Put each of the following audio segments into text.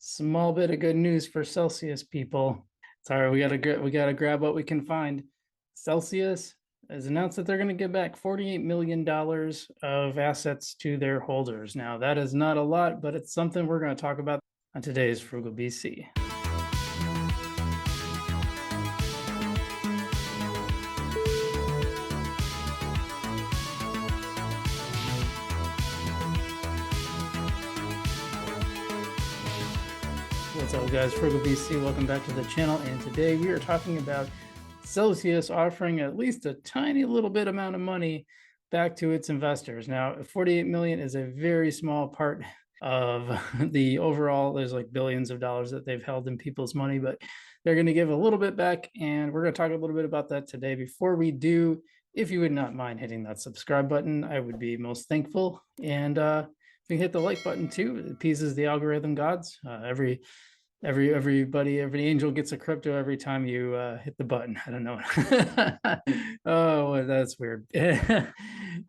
Small bit of good news for Celsius people. Sorry, we gotta grab what we can find. Celsius has announced that they're going to give back $48 million of assets to their holders. Now, that is not a lot, but it's something we're going to talk about on today's Frugal BC. What's up, guys? Frugal BC, welcome back to the channel. And today we are talking about Celsius offering at least a tiny little bit amount of money back to its investors. Now, 48 million is a very small part of the overall. There's like billions of dollars that they've held in people's money, but they're going to give a little bit back, and we're going to talk a little bit about that today. Before we do, if you would not mind hitting that subscribe button, I would be most thankful. And if you hit the like button too, it appeases the algorithm gods. Every angel gets a crypto every time you hit the button. I don't know. Oh, that's weird.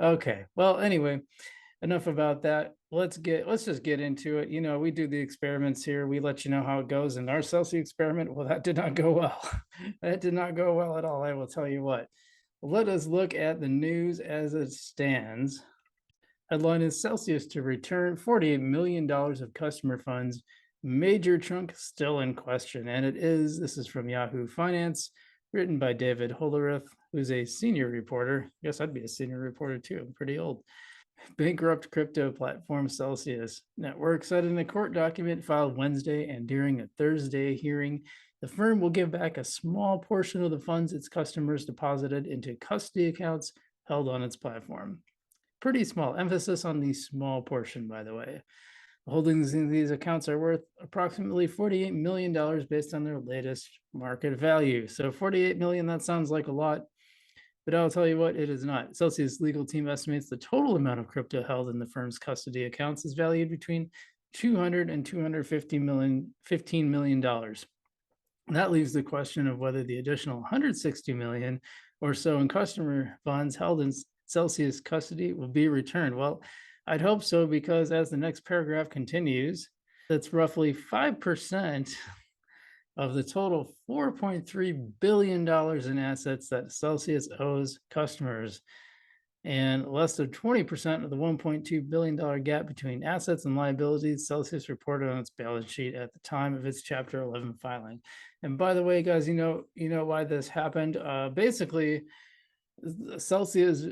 Okay, well, anyway, enough about that. Let's just get into it. You know, we do the experiments here, we let you know how it goes. And our Celsius experiment, well, that did not go well. That did not go well at all, I will tell you what. Let us look at the news as it stands. Headline is Celsius to return $48 million of customer funds. Major chunk still in question. And this is from Yahoo Finance, written by David Hollerith, who's a senior reporter. I guess I'd be a senior reporter too. I'm pretty old. Bankrupt crypto platform Celsius Network said in a court document filed Wednesday, and during a Thursday hearing, the firm will give back a small portion of the funds its customers deposited into custody accounts held on its platform. Pretty small, emphasis on the small portion, by the way. Holdings in these accounts are worth approximately $48 million based on their latest market value. So 48 million, that sounds like a lot, but I'll tell you what, it is not. Celsius legal team estimates the total amount of crypto held in the firm's custody accounts is valued between $200 and $15 million. That leaves the question of whether the additional 160 million or so in customer funds held in Celsius custody will be returned. Well, I'd hope so, because as the next paragraph continues, that's roughly 5% of the total $4.3 billion in assets that Celsius owes customers, and less than 20% of the $1.2 billion gap between assets and liabilities Celsius reported on its balance sheet at the time of its Chapter 11 filing. And by the way, guys, you know why this happened. Basically, Celsius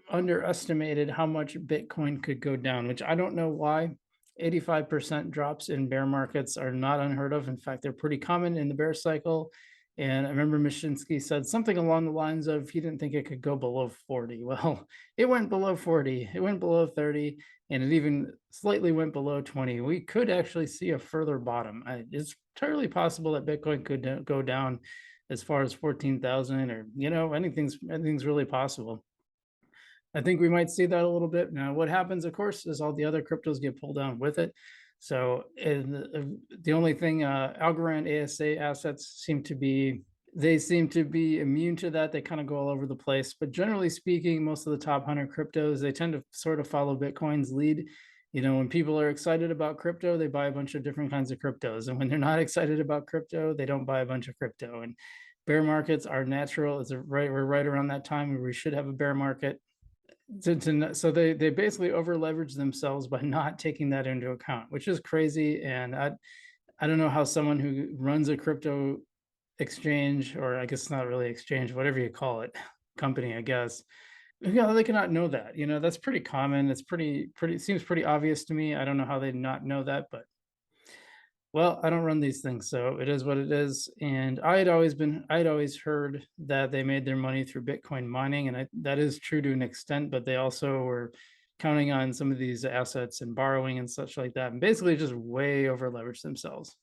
underestimated how much Bitcoin could go down, which I don't know why. 85% drops in bear markets are not unheard of. In fact, they're pretty common in the bear cycle. And I remember Mashinsky said something along the lines of he didn't think it could go below 40. Well, it went below 40, it went below 30, and it even slightly went below 20. We could actually see a further bottom. It's entirely possible that Bitcoin could go down as far as 14,000, or anything's really possible. I think we might see that a little bit. Now, what happens, of course, is all the other cryptos get pulled down with it. So the only thing, Algorand ASA assets seem to be immune to that. They kind of go all over the place. But generally speaking, most of the top 100 cryptos, they tend to sort of follow Bitcoin's lead. When people are excited about crypto, they buy a bunch of different kinds of cryptos. And when they're not excited about crypto, they don't buy a bunch of crypto. And bear markets are natural. We're right around that time where we should have a bear market. So they basically over leverage themselves by not taking that into account, which is crazy. And I don't know how someone who runs a crypto exchange, or I guess not really exchange, whatever you call it, company, I guess, they cannot know that. That's pretty common. It's seems pretty obvious to me. I don't know how they not know that, but well, I don't run these things, so it is what it is. And I'd always heard that they made their money through Bitcoin mining, and that is true to an extent, but they also were counting on some of these assets and borrowing and such like that, and basically just way over leveraged themselves.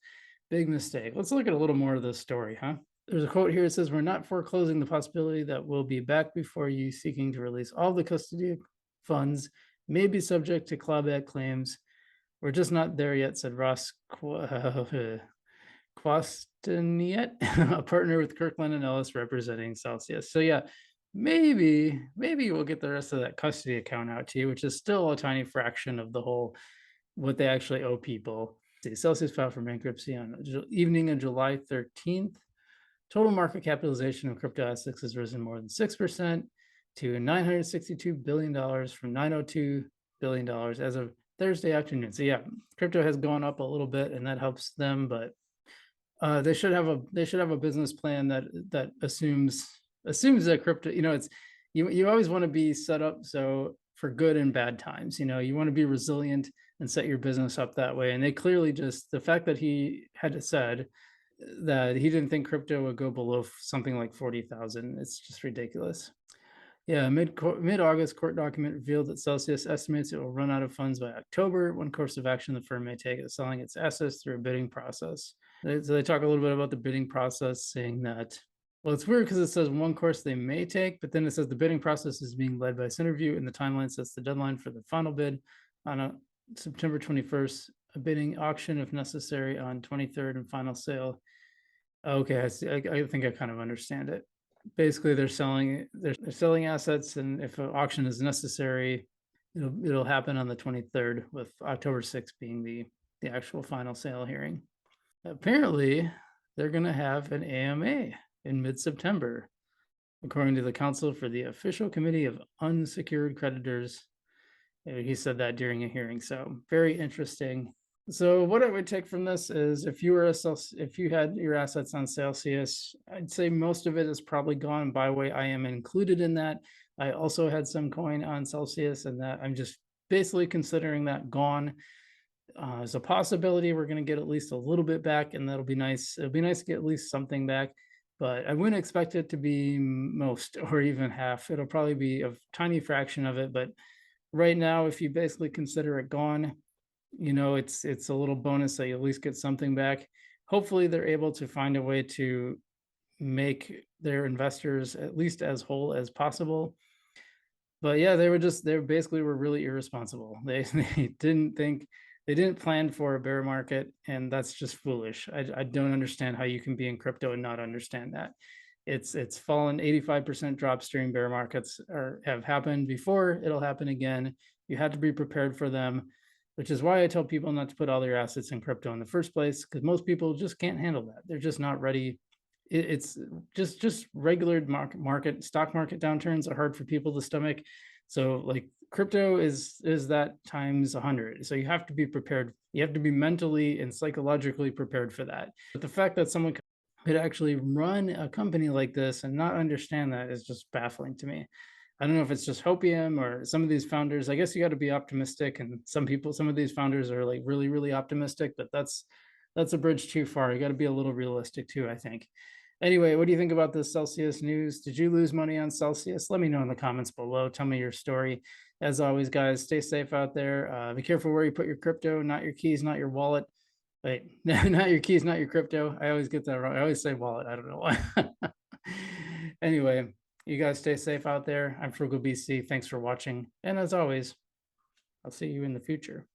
Big mistake. Let's look at a little more of this story, huh? There's a quote here. It says, "We're not foreclosing the possibility that we'll be back before you seeking to release all the custody funds may be subject to clawback claims. We're just not there yet," said Ross Quastaniet, a partner with Kirkland and Ellis representing Celsius. So yeah, maybe we'll get the rest of that custody account out to you, which is still a tiny fraction of the whole what they actually owe people. Celsius filed for bankruptcy on evening of July 13th. Total market capitalization of crypto assets has risen more than 6% to $962 billion from $902 billion as of Thursday afternoon. So yeah, crypto has gone up a little bit, and that helps them, but they should have a business plan that assumes that crypto, it's you always want to be set up so for good and bad times. You want to be resilient and set your business up that way. And they clearly, just the fact that he had said that he didn't think crypto would go below something like 40,000, it's just ridiculous. Yeah, mid-August court document revealed that Celsius estimates it will run out of funds by October. One course of action the firm may take is selling its assets through a bidding process. So they talk a little bit about the bidding process, saying that, well, it's weird because it says one course they may take, but then it says the bidding process is being led by Centerview, and the timeline sets the deadline for the final bid on September 21st, a bidding auction if necessary on 23rd, and final sale. Okay, I see. I think I kind of understand it. Basically, they're selling assets, and if an auction is necessary, it'll happen on the 23rd, with October 6th being the actual final sale hearing. Apparently, they're going to have an AMA in mid-September, according to the Council for the Official Committee of Unsecured Creditors. He said that during a hearing, so very interesting. So what I would take from this is, if you had your assets on Celsius, I'd say most of it is probably gone. By the way, I am included in that. I also had some coin on Celsius, and that I'm just basically considering that gone. As a possibility, we're going to get at least a little bit back, and that'll be nice. It'll be nice to get at least something back, but I wouldn't expect it to be most or even half. It'll probably be a tiny fraction of it, but right now, if you basically consider it gone, it's a little bonus that you at least get something back. Hopefully they're able to find a way to make their investors at least as whole as possible. But yeah, they basically were really irresponsible. They didn't plan for a bear market, and that's just foolish. I don't understand how you can be in crypto and not understand that. It's fallen 85% drops during bear markets have happened before. It'll happen again. You had to be prepared for them, which is why I tell people not to put all their assets in crypto in the first place, because most people just can't handle that. They're just not ready. It's just regular stock market downturns are hard for people to stomach. So like crypto is that times 100. So you have to be prepared. You have to be mentally and psychologically prepared for that. But the fact that someone could actually run a company like this and not understand that is just baffling to me. I don't know if it's just hopium or some of these founders. I guess you got to be optimistic, and some of these founders are like really, really optimistic, but that's a bridge too far. You got to be a little realistic too, I think. Anyway, what do you think about this Celsius news? Did you lose money on Celsius? Let me know in the comments below. Tell me your story. As always, guys, stay safe out there. Be careful where you put your crypto, not your keys, not your wallet. Wait, not your keys, not your crypto. I always get that wrong. I always say wallet. I don't know why. Anyway, you guys stay safe out there. I'm Frugal BC. Thanks for watching. And as always, I'll see you in the future.